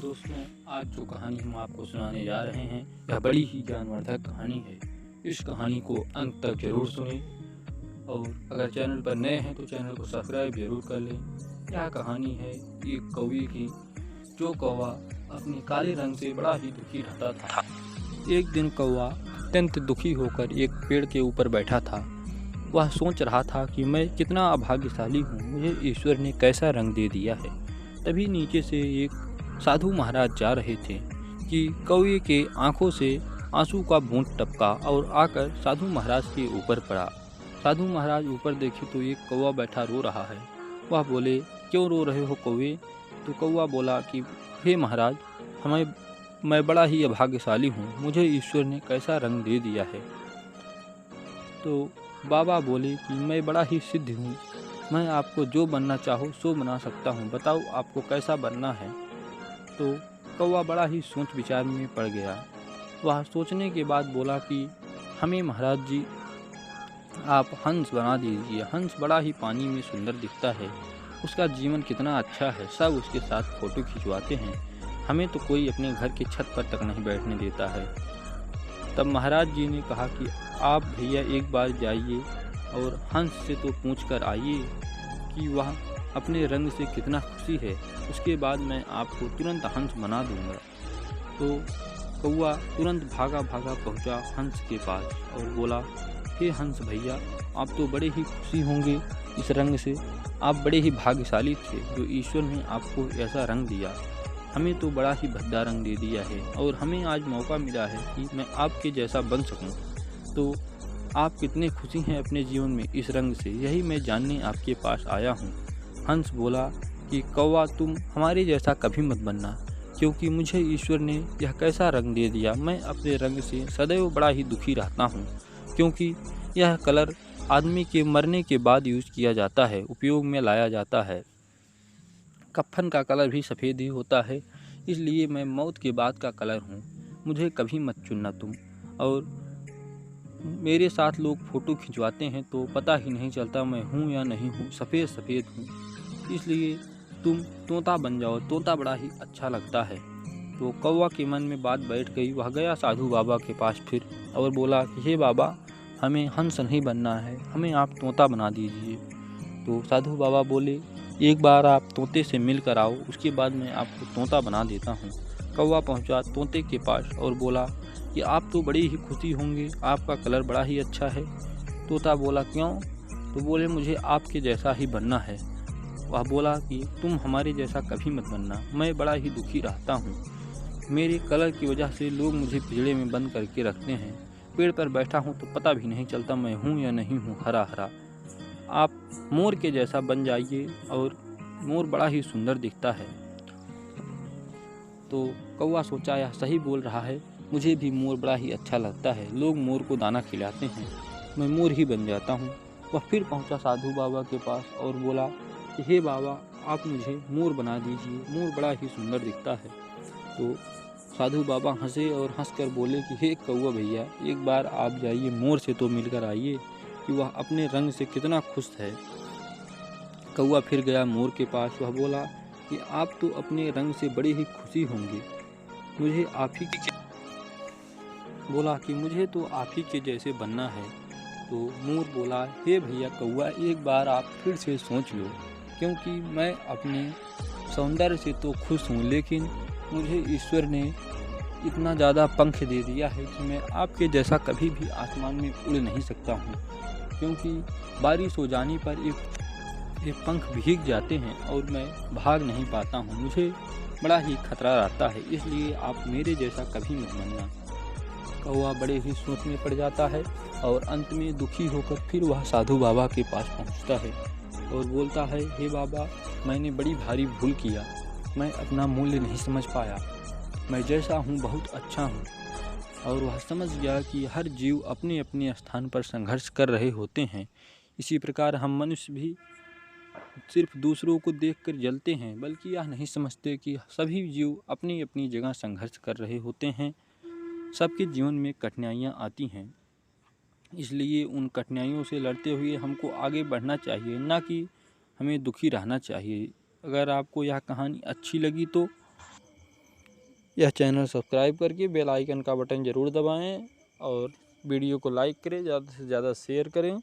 दोस्तों, आज जो कहानी हम आपको सुनाने जा रहे हैं यह बड़ी ही ज्ञानवर्धक कहानी है। इस कहानी को अंत तक जरूर सुनें और अगर चैनल पर नए हैं तो चैनल को सब्सक्राइब जरूर कर लें। यह कहानी है एक कौवे की, जो कौवा अपने काले रंग से बड़ा ही दुखी रहता था। एक दिन कौवा अत्यंत दुखी होकर एक पेड़ के ऊपर बैठा था। वह सोच रहा था कि मैं कितना अभाग्यशाली हूँ, मुझे ईश्वर ने कैसा रंग दे दिया है। तभी नीचे से एक साधु महाराज जा रहे थे कि कौवे के आंखों से आंसू का बूंद टपका और आकर साधु महाराज के ऊपर पड़ा। साधु महाराज ऊपर देखे तो एक कौवा बैठा रो रहा है। वह बोले, क्यों रो रहे हो कौवे? तो कौवा बोला कि हे महाराज, मैं बड़ा ही अभाग्यशाली हूँ, मुझे ईश्वर ने कैसा रंग दे दिया है। तो बाबा बोले कि मैं बड़ा ही सिद्ध हूँ, मैं आपको जो बनना चाहो सो बना सकता हूँ, बताओ आपको कैसा बनना है। तो कौवा बड़ा ही सोच विचार में पड़ गया। वह सोचने के बाद बोला कि हमें महाराज जी आप हंस बना दीजिए। हंस बड़ा ही पानी में सुंदर दिखता है, उसका जीवन कितना अच्छा है, सब उसके साथ फोटो खिंचवाते हैं, हमें तो कोई अपने घर की छत पर तक नहीं बैठने देता है। तब महाराज जी ने कहा कि आप भैया एक बार जाइए और हंस से तो पूछ कर आइए कि वह अपने रंग से कितना खुशी है, उसके बाद मैं आपको तुरंत हंस बना दूंगा। तो कौवा तुरंत भागा पहुंचा हंस के पास और बोला, हे हंस भैया, आप तो बड़े ही खुशी होंगे इस रंग से, आप बड़े ही भाग्यशाली थे जो ईश्वर ने आपको ऐसा रंग दिया। हमें तो बड़ा ही भद्दा रंग दे दिया है और हमें आज मौका मिला है कि मैं आपके जैसा बन सकूं। तो आप कितने खुशी हैं अपने जीवन में इस रंग से, यही मैं जानने आपके पास आया हूं। हंस बोला कि कौवा, तुम हमारे जैसा कभी मत बनना, क्योंकि मुझे ईश्वर ने यह कैसा रंग दे दिया। मैं अपने रंग से सदैव बड़ा ही दुखी रहता हूँ, क्योंकि यह कलर आदमी के मरने के बाद यूज किया जाता है, उपयोग में लाया जाता है। कफन का कलर भी सफ़ेद ही होता है, इसलिए मैं मौत के बाद का कलर हूँ, मुझे कभी मत चुनना तुम। और मेरे साथ लोग फ़ोटो खिंचवाते हैं तो पता ही नहीं चलता मैं हूँ या नहीं हूँ, सफ़ेद हूँ, इसलिए तुम तोता बन जाओ, तोता बड़ा ही अच्छा लगता है। तो कौवा के मन में बात बैठ गई। वह गया साधु बाबा के पास फिर और बोला कि हे बाबा, हमें हंस नहीं बनना है, हमें आप तोता बना दीजिए। तो साधु बाबा बोले, एक बार आप तोते से मिल कर आओ, उसके बाद मैं आपको तोता बना देता हूँ। कौवा पहुँचा तोते के पास और बोला कि आप तो बड़ी ही खुशी होंगे, आपका कलर बड़ा ही अच्छा है। तोता बोला, क्यों? तो बोले, मुझे आपके जैसा ही बनना है। वह बोला कि तुम हमारे जैसा कभी मत बनना, मैं बड़ा ही दुखी रहता हूँ, मेरे कलर की वजह से लोग मुझे पिंजरे में बंद करके रखते हैं, पेड़ पर बैठा हूँ तो पता भी नहीं चलता मैं हूँ या नहीं हूँ, हरा हरा। आप मोर के जैसा बन जाइए, और मोर बड़ा ही सुंदर दिखता है। तो कौवा सोचा, यह सही बोल रहा है, मुझे भी मोर बड़ा ही अच्छा लगता है, लोग मोर को दाना खिलाते हैं, मैं मोर ही बन जाता हूँ। वह फिर पहुँचा साधु बाबा के पास और बोला कि हे बाबा, आप मुझे मोर बना दीजिए, मोर बड़ा ही सुंदर दिखता है। तो साधु बाबा हंसे और हंसकर बोले कि हे कौवा भैया, एक बार आप जाइए मोर से तो मिलकर आइए कि वह अपने रंग से कितना खुश है। कौवा फिर गया मोर के पास। वह बोला कि आप तो अपने रंग से बड़े ही खुशी होंगे, मुझे आप ही बोला कि मुझे तो आप ही के जैसे बनना है। तो मोर बोला, हे भैया कौवा, एक बार आप फिर से सोच लो, क्योंकि मैं अपने सौंदर्य से तो खुश हूँ, लेकिन मुझे ईश्वर ने इतना ज़्यादा पंख दे दिया है कि मैं आपके जैसा कभी भी आसमान में उड़ नहीं सकता हूँ, क्योंकि बारिश हो जाने पर ये पंख भीग जाते हैं और मैं भाग नहीं पाता हूँ, मुझे बड़ा ही खतरा रहता है, इसलिए आप मेरे जैसा कभी मत बनना। कौवा बड़े ही सोच में पड़ जाता है और अंत में दुखी होकर फिर वह साधु बाबा के पास पहुँचता है और बोलता है, हे बाबा, मैंने बड़ी भारी भूल किया, मैं अपना मूल्य नहीं समझ पाया, मैं जैसा हूँ बहुत अच्छा हूँ। और वह समझ गया कि हर जीव अपने अपने स्थान पर संघर्ष कर रहे होते हैं, इसी प्रकार हम मनुष्य भी सिर्फ दूसरों को देखकर जलते हैं, बल्कि यह नहीं समझते कि सभी जीव अपनी अपनी जगह संघर्ष कर रहे होते हैं। सबके जीवन में कठिनाइयाँ आती हैं, इसलिए उन कठिनाइयों से लड़ते हुए हमको आगे बढ़ना चाहिए, ना कि हमें दुखी रहना चाहिए। अगर आपको यह कहानी अच्छी लगी तो यह चैनल सब्सक्राइब करके बेल आइकन का बटन ज़रूर दबाएं और वीडियो को लाइक करें, ज़्यादा से ज़्यादा शेयर करें।